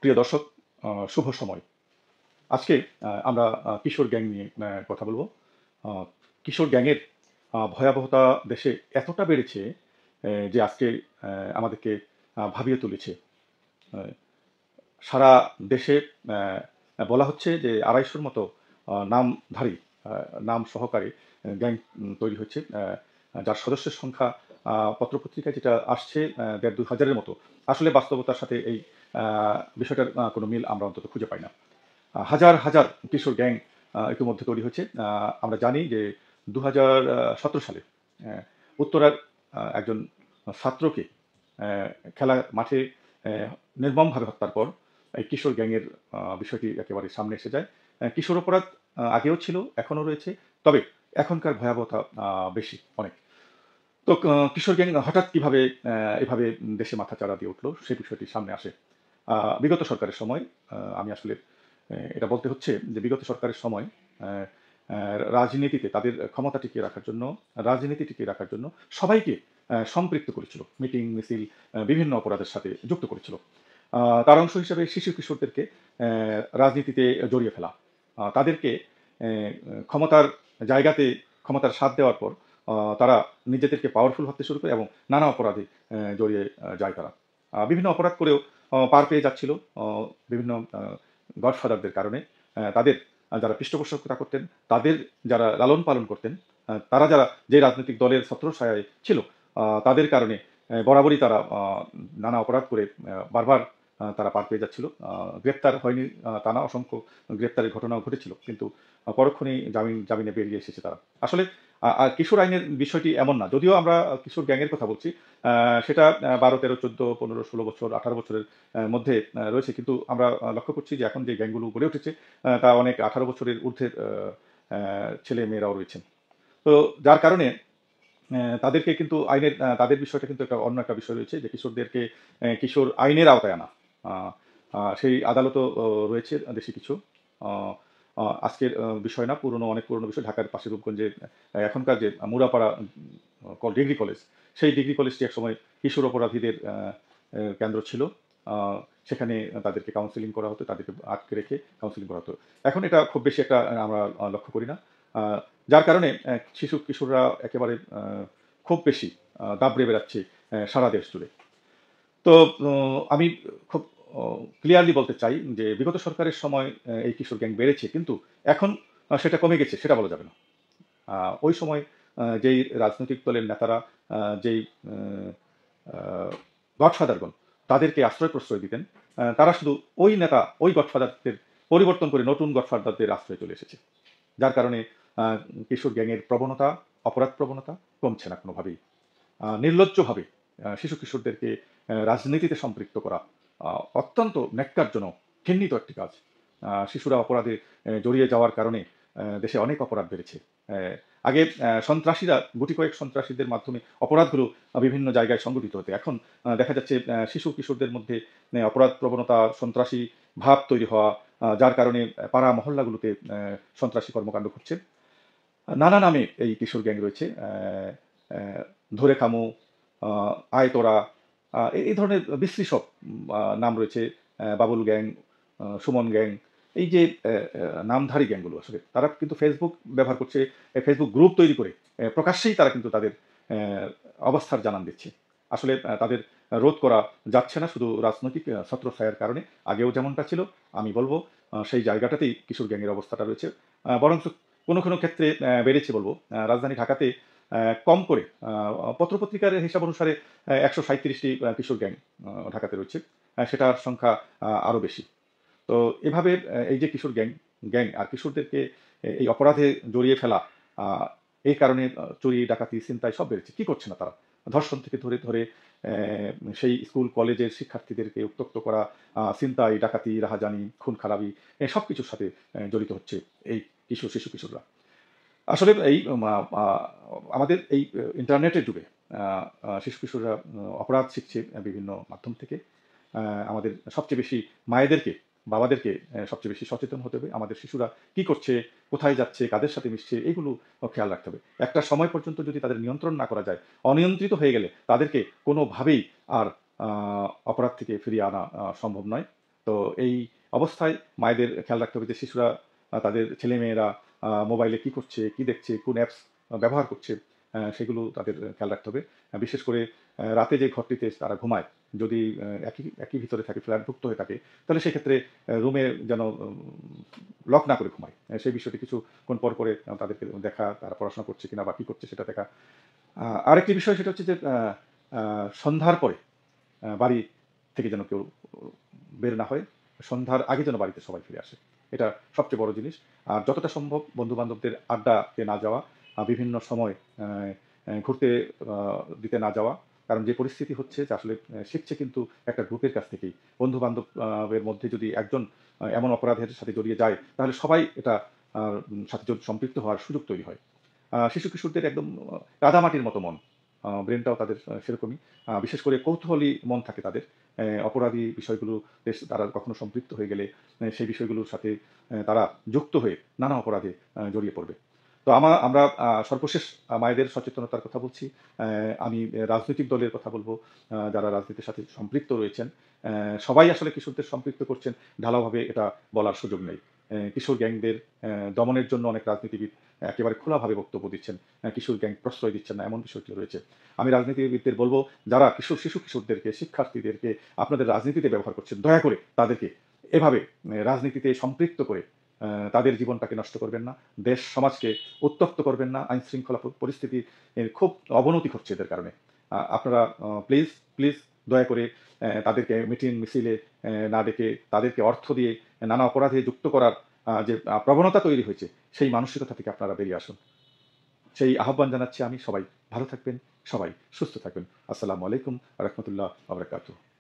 প্রিয় দর্শক, শুভ সময়। আজকে আমরা কিশোর গ্যাং নিয়ে কথা বলবো। আহ, কিশোর গ্যাংয়ের ভয়াবহতা দেশে এতটা বেড়েছে যে আজকে আমাদেরকে ভাবিয়ে তুলেছে। আহ, সারা দেশে বলা হচ্ছে যে ২৫০-র মতো নামধারী, নাম সহকারে গ্যাং তৈরি হচ্ছে, যার সদস্যের সংখ্যা পত্রপত্রিকায় যেটা আসছে ১,৫০০-২,০০০-এর মতো। আসলে বাস্তবতার সাথে এই বিষয়টার কোনো মিল আমরা অন্তত খুঁজে পাই না। হাজার হাজার কিশোর গ্যাং ইতিমধ্যে তৈরি হয়েছে। আমরা জানি যে ২০১৭ সালে আহ, উত্তরার একজন ছাত্রকে আহ, খেলা মাঠে নির্মমভাবে হত্যার পর এই কিশোর গ্যাংয়ের বিষয়টি একেবারে সামনে এসে যায়। কিশোর অপরাধ আগেও ছিল, এখনও রয়েছে, তবে এখনকার ভয়াবহতা বেশি অনেক। তো কিশোর গ্যাং হঠাৎ কিভাবে এভাবে দেশে মাথাচাড়া দিয়ে উঠলো সেই বিষয়টি সামনে আসে। বিগত সরকারের সময়, আমি আসলে এটা বলতে হচ্ছে যে বিগত সরকারের সময় আহ, রাজনীতিতে তাদের ক্ষমতা টিকিয়ে রাখার জন্য, রাজনীতি টিকিয়ে রাখার জন্য সবাইকে সম্পৃক্ত করেছিল, মিটিং মিছিল বিভিন্ন অপরাধের সাথে যুক্ত করেছিল। তার অংশ হিসেবে শিশু কিশোরদেরকে রাজনীতিতে জড়িয়ে ফেলা, তাদেরকে ক্ষমতার জায়গাতে ক্ষমতার স্বাদ দেওয়ার পর তারা নিজেদেরকে পাওয়ারফুল ভাবতে শুরু করে এবং নানা অপরাধে জড়িয়ে যায় তারা। বিভিন্ন অপরাধ করেও পার পেয়ে যাচ্ছিল বিভিন্ন গডফাদারদের কারণে। তাদের যারা পৃষ্ঠপোষকতা করতেন, তাদের যারা লালন পালন করতেন, তারা যারা যে রাজনৈতিক দলের ছত্রছায়ায় ছিল, তাদের কারণে বরাবরই তারা নানা অপরাধ করে বারবার তারা পার পেয়ে যাচ্ছিল। গ্রেপ্তার হয়নি তা না, অসংখ্য গ্রেপ্তারের ঘটনাও ঘটেছিল, কিন্তু পরক্ষণেই জামিনে বেরিয়ে এসেছে তারা। আসলে আর কিশোর আইনের বিষয়টি এমন না, যদিও আমরা কিশোর গ্যাংয়ের কথা বলছি, সেটা ১২, ১৩, ১৪, ১৫, ১৬ বছর, ১৮ বছরের মধ্যে রয়েছে, কিন্তু আমরা লক্ষ্য করছি যে এখন যে গ্যাংগুলো গড়ে উঠেছে তা অনেক ১৮ বছরের ঊর্ধ্বের ছেলে মেয়েরাও রয়েছেন। তো যার কারণে তাদেরকে কিন্তু আইনের তাদের বিষয়টা কিন্তু একটা অন্য একটা বিষয় রয়েছে, যে কিশোরদেরকে কিশোর আইনের আওতায় আনা। আহ, সেই আদালতও রয়েছে দেশে কিছু। আহ, আজকের বিষয় না, অনেক পুরনো বিষয়। ঢাকার পাশে রূপগঞ্জে এখনকার যে মুরাপাড়া ডিগ্রি কলেজ, সেই ডিগ্রি কলেজটি একসময় কিশোর অপরাধীদের কেন্দ্র ছিল। সেখানে তাদেরকে কাউন্সিলিং করা হতো, তাদেরকে আটকে রেখে কাউন্সিলিং করা হতো। এখন এটা খুব বেশি একটা আমরা লক্ষ্য করি না। আহ, যার কারণে শিশু কিশোররা একেবারে খুব বেশি দাবড়ে বেড়াচ্ছে সারা দেশ জুড়ে। তো আমি খুব ক্লিয়ারলি বলতে চাই যে বিগত সরকারের সময় এই কিশোর গ্যাং বেড়েছে, কিন্তু এখন সেটা কমে গেছে সেটা বলা যাবে না। ওই সময় যেই রাজনৈতিক দলের নেতারা, যেই গডফাদারগণ তাদেরকে আশ্রয় প্রশ্রয় দিতেন, তারা শুধু ওই নেতা, ওই গডফাদারদের পরিবর্তন করে নতুন গডফাদারদের আশ্রয় চলে এসেছে। যার কারণে আহ, কিশোর গ্যাংয়ের প্রবণতা, অপরাধ প্রবণতা কমছে না কোনোভাবেই। নির্লজ্জভাবে শিশু কিশোরদেরকে রাজনীতিতে সম্পৃক্ত করা অত্যন্ত ন্যাক্কারজনক, ঘৃণিত একটি কাজ। শিশুরা অপরাধে জড়িয়ে যাওয়ার কারণে দেশে অনেক অপরাধ বেড়েছে। আগে সন্ত্রাসীরা, গুটি কয়েক সন্ত্রাসীদের মাধ্যমে অপরাধগুলো বিভিন্ন জায়গায় সংগঠিত হতো। এখন দেখা যাচ্ছে শিশু কিশোরদের মধ্যে অপরাধ প্রবণতা, সন্ত্রাসী ভাব তৈরি হওয়া, যার কারণে পাড়া মহল্লাগুলোতে সন্ত্রাসী কর্মকাণ্ড ঘটছে। নানা নামে এই কিশোর গ্যাং রয়েছে। ধরে খামু, আয়তরা, এই ধরনের বিশ্রী সব নাম রয়েছে। বাবুল গ্যাং, সুমন গ্যাং, এই যে নামধারী গ্যাংগুলো, আসলে তারা কিন্তু ফেসবুক ব্যবহার করছে, ফেসবুক গ্রুপ তৈরি করে প্রকাশ্যেই তারা কিন্তু তাদের অবস্থার জানান দিচ্ছে। আসলে তাদের রোধ করা যাচ্ছে না, শুধু রাজনৈতিক ছত্রছায়ার কারণে। আগেও যেমনটা ছিল, আমি বলবো সেই জায়গাটাতেই কিশোর গ্যাংয়ের অবস্থাটা রয়েছে। বরঞ্চ কোনো কোনো ক্ষেত্রে বেড়েছে বলবো। রাজধানী ঢাকাতে কম করে পত্রপত্রিকার হিসাব অনুসারে ১৩৭টি কিশোর গ্যাং ঢাকাতে রয়েছে। সেটার সংখ্যা আরও বেশি। তো এভাবে এই যে কিশোর গ্যাং গ্যাং আর কিশোরদেরকে এই অপরাধে জড়িয়ে ফেলা, আহ, এই কারণে চুরি ডাকাতি ছিনতাই সব বেড়েছে। কি করছে না তারা? ধর্ষণ থেকে ধরে ধরে সেই স্কুল কলেজের শিক্ষার্থীদেরকে উত্ত্যক্ত করা, ছিনতাই ডাকাতি রাহাজানি খুন খারাপি, সব কিছুর সাথে জড়িত হচ্ছে এই শিশু কিশোররা। আসলে এই আমাদের এই ইন্টারনেটের যুগে শিশু কিশোররা অপরাধ শিখছে বিভিন্ন মাধ্যম থেকে। আমাদের সবচেয়ে বেশি মায়েদেরকে, বাবাদেরকে সবচেয়ে বেশি সচেতন হতে হবে। আমাদের শিশুরা কি করছে, কোথায় যাচ্ছে, কাদের সাথে মিশছে, এগুলো খেয়াল রাখতে হবে। একটা সময় পর্যন্ত যদি তাদের নিয়ন্ত্রণ না করা যায়, অনিয়ন্ত্রিত হয়ে গেলে তাদেরকে কোনোভাবেই আর অপরাধ থেকে ফিরিয়ে আনা সম্ভব নয়। তো এই অবস্থায় মায়েদের খেয়াল রাখতে হবে যে শিশুরা তাদের ছেলেমেয়েরা মোবাইলে কী করছে, কী দেখছে, কোন অ্যাপস ব্যবহার করছে, সেগুলো তাদের খেয়াল রাখতে হবে। বিশেষ করে রাতে যে ঘরটিতে তারা ঘুমায়, যদি একই একই ভিতরে থাকে, ফ্ল্যাটভুক্ত হয়ে থাকে, তাহলে সেক্ষেত্রে রুমে যেন লক না করে ঘুমায়। সেই বিষয়টি কিছুক্ষণ পর করে তাদেরকে দেখা, তারা পড়াশোনা করছে কিনা বা কী করছে সেটা দেখা। আরেকটি বিষয় সেটা হচ্ছে যে সন্ধ্যার পরে বাড়ি থেকে যেন কেউ বের না হয়, সন্ধ্যার আগে যেন বাড়িতে সবাই ফিরে আসে। এটা সবচেয়ে বড় জিনিস। আর যতটা সম্ভব বন্ধু-বান্ধবদের আড্ডাতে না যাওয়া, বিভিন্ন সময় ঘুরতে দিতে না যাওয়া। কারণ যে পরিস্থিতি হচ্ছে যে আসলে শিখছে কিন্তু একটা গ্রুপের কাছ থেকেই। বন্ধু-বান্ধব এর মধ্যে যদি একজন এমন অপরাধের সাথে জড়িয়ে যায়, তাহলে সবাই এটা সাথে সম্পৃক্ত হওয়ার সুযোগ তৈরি হয়। শিশু-কিশোরদের একদম কাদামাটির মতো মন। ব্রেনটাও তাদের সেরকমই। বিশেষ করে কৌতূহলী মন থাকে তাদের। অপরাধী বিষয়গুলোতে তারা কখনো সম্পৃক্ত হয়ে গেলে সেই বিষয়গুলোর সাথে তারা যুক্ত হয়ে নানা অপরাধে জড়িয়ে পড়বে। তো আমরা সর্বশেষ মায়েদের সচেতনতার কথা বলছি। আমি রাজনৈতিক দলের কথা বলব, যারা রাজনীতির সাথে সম্পৃক্ত রয়েছেন। সবাই আসলে কিশোরদের সম্পৃক্ত করছেন, ঢালাওভাবে এটা বলার সুযোগ নেই। কিশোর গ্যাংদের দমনের জন্য অনেক রাজনীতিবিদ একেবারে খোলাভাবে বক্তব্য দিচ্ছেন। কিশোর গ্যাং প্রশ্রয় দিচ্ছেন না, এমন বিষয়টি রয়েছে। আমি রাজনীতিবিদদের বলব, যারা শিশু-কিশোরদেরকে, শিক্ষার্থীদেরকে আপনাদের রাজনীতিতে ব্যবহার করছেন, দয়া করে তাদেরকে এভাবে রাজনীতিতে সম্পৃক্ত করে তাদের জীবনটাকে নষ্ট করবেন না। দেশ সমাজকে উত্তপ্ত করবেন না। আইনশৃঙ্খলা পরিস্থিতি খুব অবনতি ঘটছে এদের কারণে। আপনারা প্লিজ, প্লিজ দয়া করে তাদেরকে মিটিং মিছিলে না ডেকে, তাদেরকে অর্থ দিয়ে নানা অপরাধে যুক্ত করার যে প্রবণতা তৈরি হয়েছে, সেই মানসিকতা থেকে আপনারা বেরিয়ে আসুন। সেই আহ্বান জানাচ্ছি আমি। সবাই ভালো থাকবেন, সবাই সুস্থ থাকবেন। আসসালামু আলাইকুম ওয়া রাহমাতুল্লাহ ওয়া বারাকাতুহু।